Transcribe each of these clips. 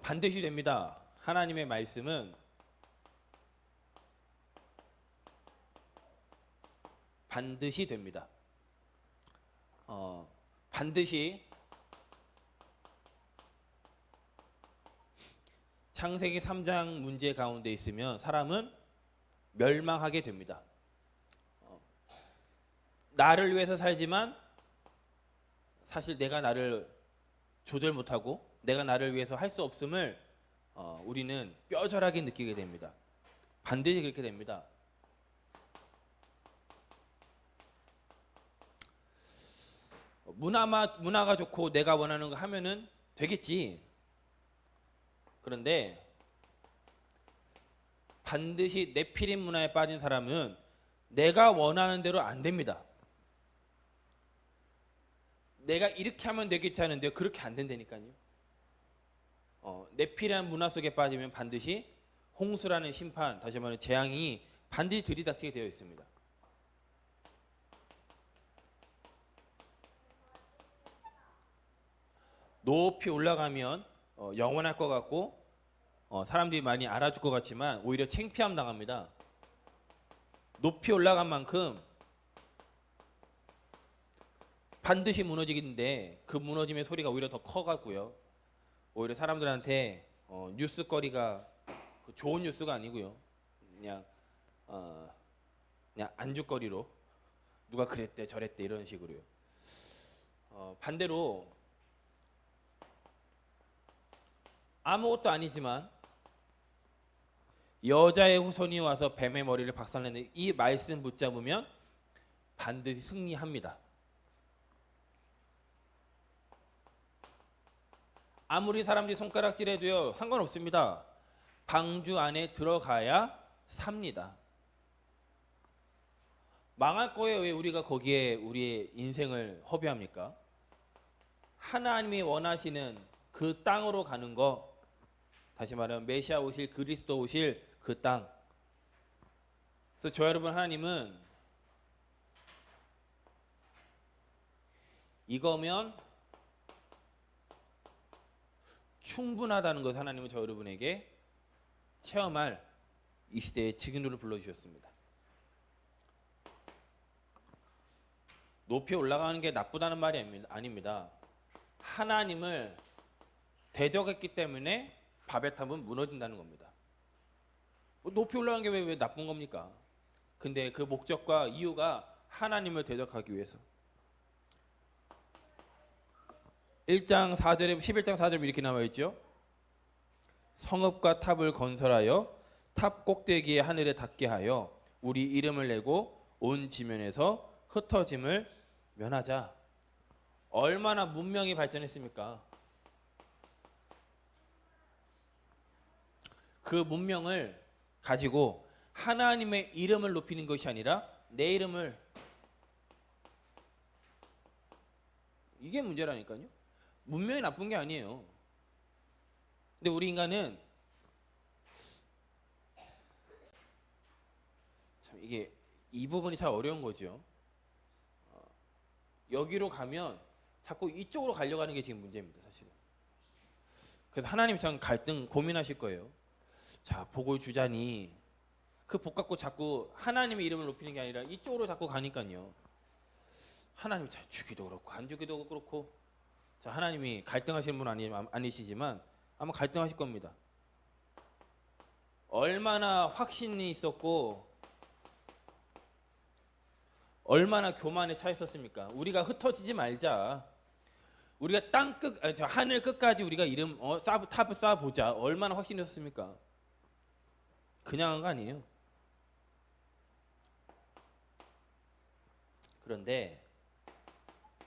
반드시 됩니다. 하나님의 말씀은 반드시 됩니다. 반드시 창세기 3장 문제 가운데 있으면 사람은 멸망하게 됩니다. 나를 위해서 살지만 사실 내가 나를 조절 못하고 내가 나를 위해서 할 수 없음을 우리는 뼈저하게 느끼게 됩니다. 반드시 그렇게 됩니다. 문화가 좋고 내가 원하는 거 하면은 되겠지. 그런데 반드시 네피림 문화에 빠진 사람은 내가 원하는 대로 안 됩니다. 내가 이렇게 하면 되겠지 하는데 그렇게 안 된다니까요. 네피림 문화 속에 빠지면 반드시 홍수라는 심판, 다시 말하면 재앙이 반드시 들이닥치게 되어 있습니다. 높이 올라가면 영원할 것 같고 사람들이 많이 알아줄 것 같지만 오히려 창피함 당합니다. 높이 올라간 만큼 반드시 무너지겠는데 그 무너짐의 소리가 오히려 더 커가고요. 오히려 사람들한테 뉴스거리가 좋은 뉴스가 아니고요. 그냥 안주거리로 누가 그랬대 저랬대 이런 식으로요. 반대로 아무것도 아니지만 여자의 후손이 와서 뱀의 머리를 박살내는 이 말씀 붙잡으면 반드시 승리합니다. 아무리 사람들이 손가락질해도요 상관없습니다. 방주 안에 들어가야 삽니다. 망할 거에 왜 우리가 거기에 우리의 인생을 허비합니까? 하나님이 원하시는 그 땅으로 가는 거, 다시 말하면 메시아 오실 그리스도 오실 그 땅. 그래서 저 여러분 하나님은 이거면 충분하다는 것을 하나님은 저 여러분에게 체험할 이 시대의 직인으로 불러주셨습니다. 높이 올라가는 게 나쁘다는 말이 아닙니다. 하나님을 대적했기 때문에 바벨탑은 무너진다는 겁니다. 높이 올라가는 게 왜 나쁜 겁니까? 근데 그 목적과 이유가 하나님을 대적하기 위해서. 11장 4절에 이렇게 나와 있죠. 성읍과 탑을 건설하여 탑 꼭대기에 하늘에 닿게 하여 우리 이름을 내고 온 지면에서 흩어짐을 면하자. 얼마나 문명이 발전했습니까? 그 문명을 가지고 하나님의 이름을 높이는 것이 아니라 내 이름을, 이게 문제라니까요. 문명이 나쁜 게 아니에요. 근데 우리 인간은 참 이게 이 부분이 참 어려운 거죠. 여기로 가면 자꾸 이쪽으로 가려고 하는 게 지금 문제입니다, 사실은. 그래서 하나님 참 갈등 고민하실 거예요. 자, 복을 주자니 그 복 갖고 자꾸 하나님의 이름을 높이는 게 아니라 이쪽으로 자꾸 가니까요. 하나님 자 주기도 그렇고 안 주기도 그렇고. 자, 하나님이 갈등하시는 분 아니시지만 아마 갈등하실 겁니다. 얼마나 확신이 있었고 얼마나 교만에 차 있었습니까? 우리가 흩어지지 말자. 우리가 하늘 끝까지 우리가 탑을 쌓아보자. 얼마나 확신이 있었습니까? 그냥 한 거 아니에요. 그런데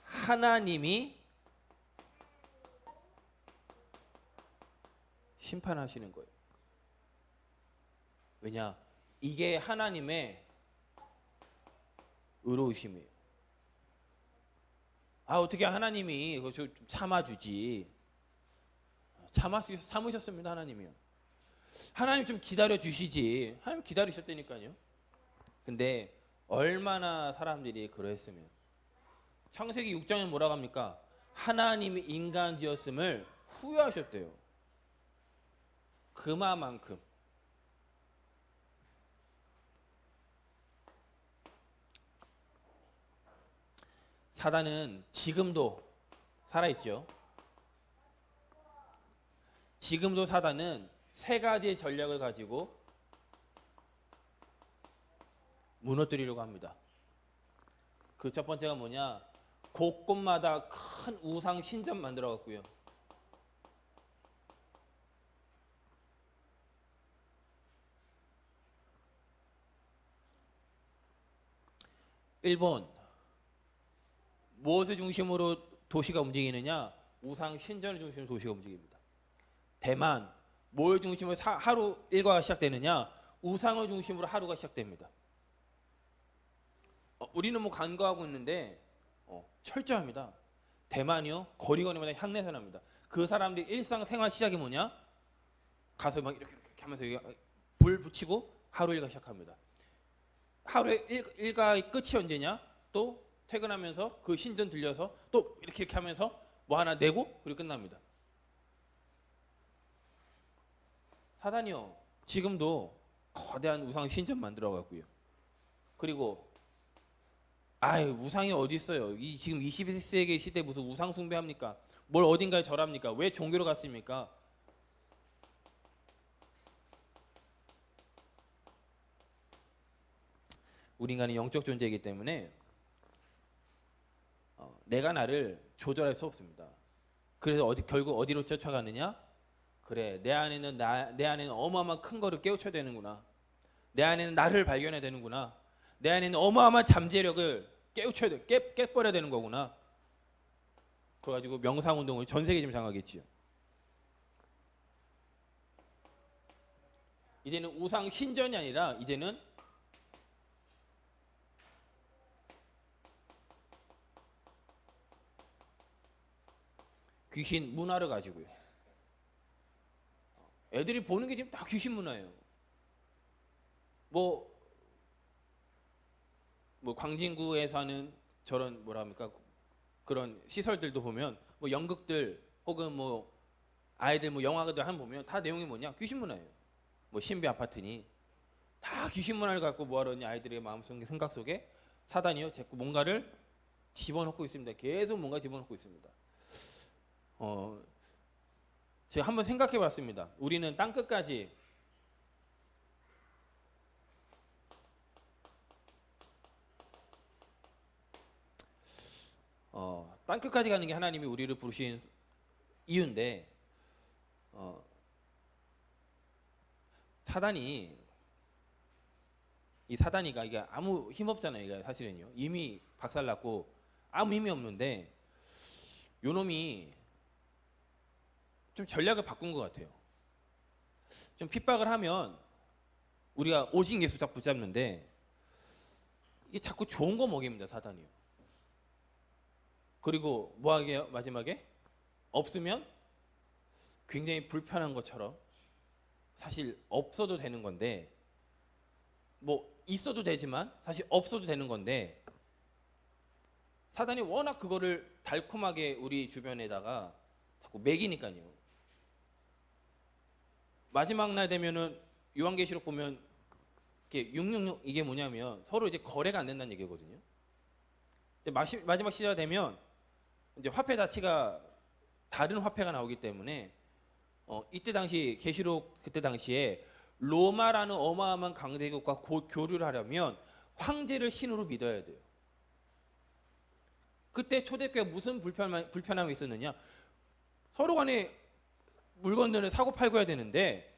하나님이 심판하시는 거예요. 왜냐? 이게 하나님의 의로우심이에요. 어떻게 하나님이 참아주지? 참으셨습니다, 하나님이요. 하나님 좀 기다려 주시지. 하나님 기다리셨다니까요. 근데 얼마나 사람들이 그러했으면. 창세기 6장에 뭐라고 합니까? 하나님이 인간 지었음을 후회하셨대요. 그만큼 사단은 지금도 살아있죠. 지금도 사단은 세 가지의 전략을 가지고 무너뜨리려고 합니다. 그 첫 번째가 뭐냐? 곳곳마다 큰 우상 신전 만들어 갖고요. 일본 무엇을 중심으로 도시가 움직이느냐? 우상 신전을 중심으로 도시가 움직입니다. 대만 뭘 중심으로 하루 일과가 시작되느냐? 우상을 중심으로 하루가 시작됩니다. 우리는 뭐 간과하고 있는데 철저합니다. 대만이요 거리마다 향내가 납니다. 그 사람들이 일상생활 시작이 뭐냐? 가서 막 이렇게 하면서 불 붙이고 하루 일과 시작합니다. 하루의 일과의 끝이 언제냐? 또 퇴근하면서 그 신전 들려서 또 이렇게 하면서 뭐 하나 내고 그리고 끝납니다. 사단이요 지금도 거대한 우상 신전 만들어 갖고요. 그리고 우상이 어디 있어요? 지금 21세기 시대에 무슨 우상 숭배합니까? 뭘 어딘가에 절합니까? 왜 종교로 갔습니까? 우리 인간은 영적 존재이기 때문에 내가 나를 조절할 수 없습니다. 그래서 결국 어디로 쫓아가느냐? 그래, 내 안에는 어마어마한 큰 거를 깨우쳐야 되는구나. 내 안에는 나를 발견해야 되는구나. 내 안에는 어마어마한 잠재력을 깨우쳐야 돼, 깨버려야 되는 거구나. 그래가지고 명상 운동을 전 세계 지금 장하겠지요. 이제는 우상 신전이 아니라 이제는 귀신 문화를 가지고요. 애들이 보는 게 지금 다 귀신 문화예요. 뭐 광진구에 사는 저런 그런 시설들도 보면 뭐 연극들 혹은 뭐 아이들 뭐 영화들 한 보면 다 내용이 뭐냐? 귀신 문화예요. 뭐 신비 아파트니 다 귀신 문화를 갖고 뭐하러냐? 아이들의 마음속에 생각 속에 사단이요 자꾸 뭔가를 집어넣고 있습니다. 계속 뭔가 집어넣고 있습니다. 제가 한번 생각해봤습니다. 우리는 땅 끝까지 땅 끝까지 가는 게 하나님이 우리를 부르신 이유인데 사단이가 이게 아무 힘 없잖아요. 이게 사실은요. 이미 박살났고 아무 힘이 없는데 요놈이 좀 전략을 바꾼 것 같아요. 좀 핍박을 하면 우리가 오직 예수 붙잡는데 이게 자꾸 좋은 거 먹입니다. 사단이요. 그리고 뭐하게요? 마지막에 없으면 굉장히 불편한 것처럼 사실 없어도 되는 건데 뭐 있어도 되지만 사실 없어도 되는 건데 사단이 워낙 그거를 달콤하게 우리 주변에다가 자꾸 먹이니까요. 마지막 날 되면은 요한계시록 보면 이게 666 이게 뭐냐면 서로 이제 거래가 안 된다는 얘기거든요. 이제 마지막 시대가 되면 이제 화폐 가치가 다른 화폐가 나오기 때문에 이때 당시 계시록 그때 당시에 로마라는 어마어마한 강대국과 교류를 하려면 황제를 신으로 믿어야 돼요. 그때 초대교회가 무슨 불편함이 있었느냐? 서로 간에 물건들을 사고 팔고 해야 되는데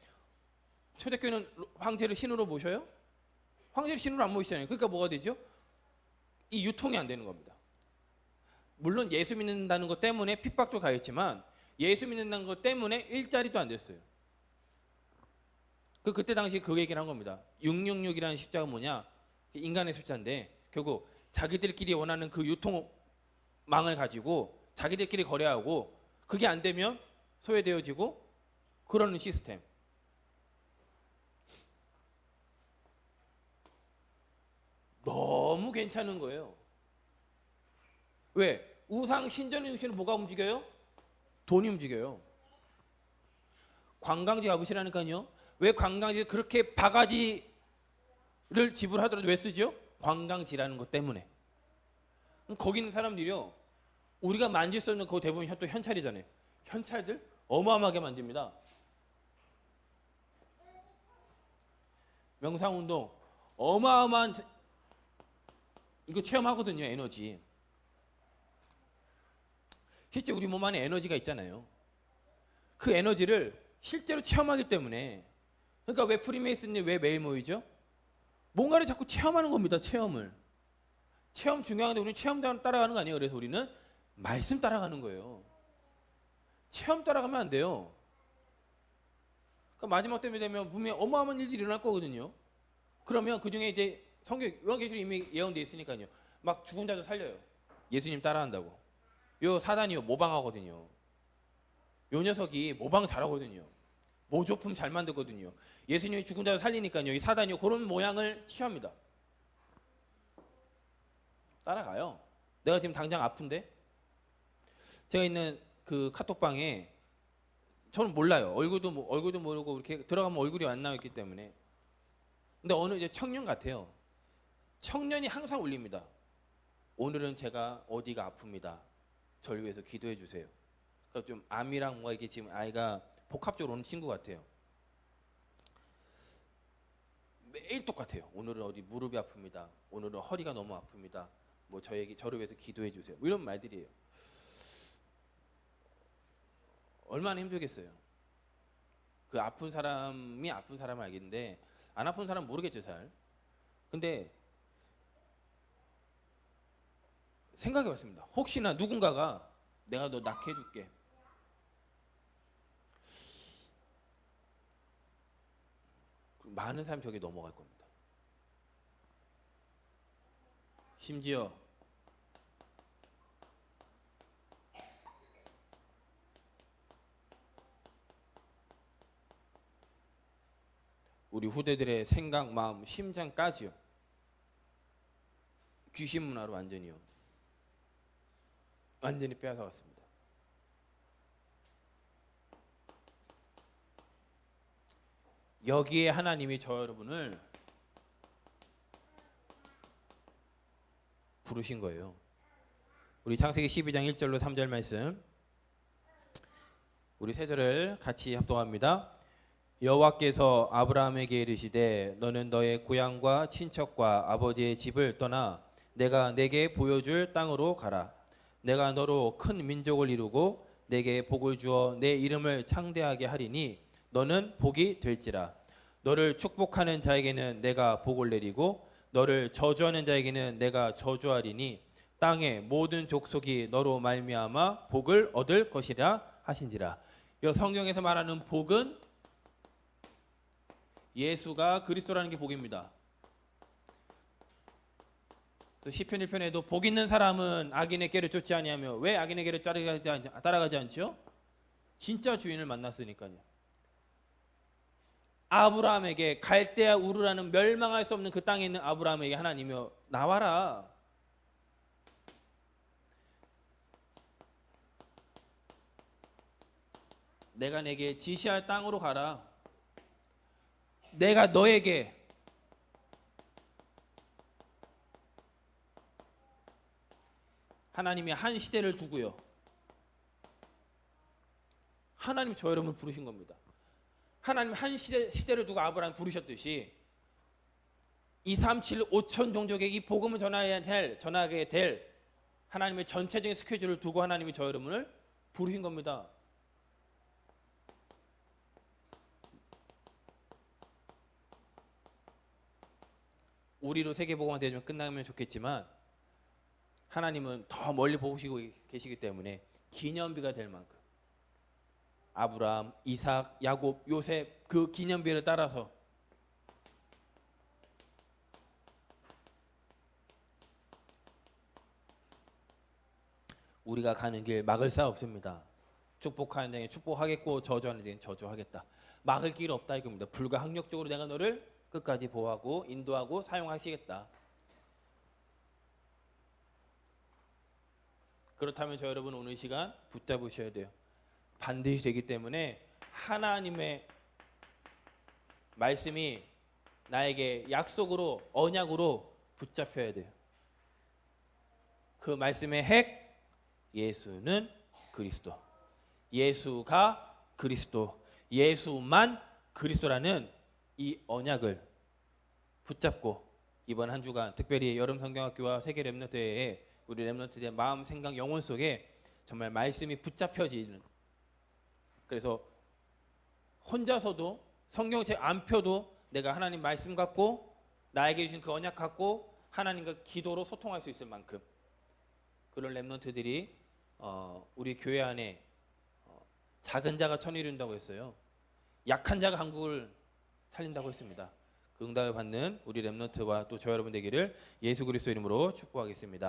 초대교회는 황제를 신으로 모셔요? 황제를 신으로 안 모시잖아요. 그러니까 뭐가 되죠? 이 유통이 안 되는 겁니다. 물론 예수 믿는다는 것 때문에 핍박도 가했지만 예수 믿는다는 것 때문에 일자리도 안 됐어요. 그때 당시 그 얘기를 한 겁니다. 666이라는 숫자가 뭐냐? 인간의 숫자인데 결국 자기들끼리 원하는 그 유통망을 가지고 자기들끼리 거래하고 그게 안 되면 소외되어지고 그러는 시스템. 너무 괜찮은 거예요. 왜? 우상 신전의 중심으로 뭐가 움직여요? 돈이 움직여요. 관광지 가보시라니까요. 왜 관광지 그렇게 바가지를 지불하더라도 왜 쓰죠? 관광지라는 것 때문에. 거기 있는 사람들이요, 우리가 만질 수 없는 그 대부분 또 현찰이잖아요. 현찰들 어마어마하게 만집니다. 명상운동 어마어마한 이거 체험하거든요. 에너지. 실제 우리 몸 안에 에너지가 있잖아요. 그 에너지를 실제로 체험하기 때문에. 그러니까 왜 프리메이슨이 왜 매일 모이죠? 뭔가를 자꾸 체험하는 겁니다. 체험을. 체험 중요한데 우리는 체험 따라가는 거 아니에요. 그래서 우리는 말씀 따라가는 거예요. 체험 따라가면 안 돼요. 그러니까 마지막 때문에 되면 분명히 어마어마한 일들이 일어날 거거든요. 그러면 그 중에 이제 성경 요한계시록 이미 예언돼 있으니까요. 막 죽은 자도 살려요. 예수님 따라한다고. 요 사단이요 모방하거든요. 요 녀석이 모방 잘하거든요. 모조품 잘 만들거든요. 예수님이 죽은 자도 살리니까요. 이 사단이요 그런 모양을 취합니다. 따라가요. 내가 지금 당장 아픈데 제가 있는 그 카톡방에 저는 몰라요. 얼굴도 모르고 이렇게 들어가면 얼굴이 안 나와 있기 때문에. 근데 어느 이제 청년 같아요. 청년이 항상 올립니다. 오늘은 제가 어디가 아픕니다. 저를 위해서 기도해 주세요. 그러니까 좀 암이랑 뭔가 이게 지금 아이가 복합적으로 오는 친구 같아요. 매일 똑같아요. 오늘은 어디 무릎이 아픕니다. 오늘은 허리가 너무 아픕니다. 뭐 저를 위해서 기도해 주세요. 뭐 이런 말들이에요. 얼마나 힘들겠어요. 그 아픈 사람이 아픈 사람을 알겠는데 안 아픈 사람 모르겠죠 잘. 근데 생각해봤습니다. 혹시나 누군가가 내가 너 낫게 해줄게. 많은 사람이 저기 넘어갈 겁니다. 심지어 우리 후대들의 생각, 마음, 심장까지요. 귀신 문화로 완전히 빼앗아갔습니다. 여기에 하나님이 저 여러분을 부르신 거예요. 우리 창세기 12장 1절로 3절 말씀 우리 세 절을 같이 합독합니다. 여호와께서 아브라함에게 이르시되 너는 너의 고향과 친척과 아버지의 집을 떠나 내가 내게 보여줄 땅으로 가라. 내가 너로 큰 민족을 이루고 내게 복을 주어 내 이름을 창대하게 하리니 너는 복이 될지라. 너를 축복하는 자에게는 내가 복을 내리고 너를 저주하는 자에게는 내가 저주하리니 땅의 모든 족속이 너로 말미암아 복을 얻을 것이라 하신지라. 이 성경에서 말하는 복은 예수가 그리스도라는 게 복입니다. 시편 1편에도 복 있는 사람은 악인의 꾀를 쫓지 아니하며 왜 악인의 꾀를 따라가지 않죠? 진짜 주인을 만났으니까요. 아브라함에게 갈대아 우르라는 멸망할 수 없는 그 땅에 있는 아브라함에게 하나님이 나와라. 내가 내게 지시할 땅으로 가라. 내가 너에게 하나님이 한 시대를 두고요. 하나님 저 여러분을 부르신 겁니다. 하나님 한 시대를 두고 아브라함 부르셨듯이 2, 3, 7, 5천 종족에게 이 복음을 전하게 될 하나님의 전체적인 스케줄을 두고 하나님이 저 여러분을 부르신 겁니다. 우리로 세계복음화 되면 끝나면 좋겠지만 하나님은 더 멀리 보시고 계시기 때문에 기념비가 될 만큼 아브라함, 이삭, 야곱, 요셉 그 기념비를 따라서 우리가 가는 길 막을 수 없습니다. 축복하는 데는 축복하겠고 저주하는 데는 저주하겠다. 막을 길 없다 이겁니다. 불가항력적으로 내가 너를 끝까지 보호하고 인도하고 사용하시겠다. 그렇다면 저 여러분 오늘 시간 붙잡으셔야 돼요. 반드시 되기 때문에 하나님의 말씀이 나에게 약속으로 언약으로 붙잡혀야 돼요. 그 말씀의 핵, 예수는 그리스도. 예수가 그리스도. 예수만 그리스도라는 이 언약을 붙잡고 이번 한 주간 특별히 여름 성경학교와 세계 렘넌트 대회에 우리 렘넌트들의 마음, 생각, 영혼 속에 정말 말씀이 붙잡혀지는, 그래서 혼자서도 성경책 안 펴도 내가 하나님 말씀 갖고 나에게 주신 그 언약 갖고 하나님과 기도로 소통할 수 있을 만큼 그런 렘넌트들이 우리 교회 안에 작은 자가 천을 이룬다고 했어요. 약한 자가 한국을 살린다고 했습니다. 그 응답을 받는 우리 렘넌트와 또 저 여러분 되기를 예수 그리스도 이름으로 축복하겠습니다.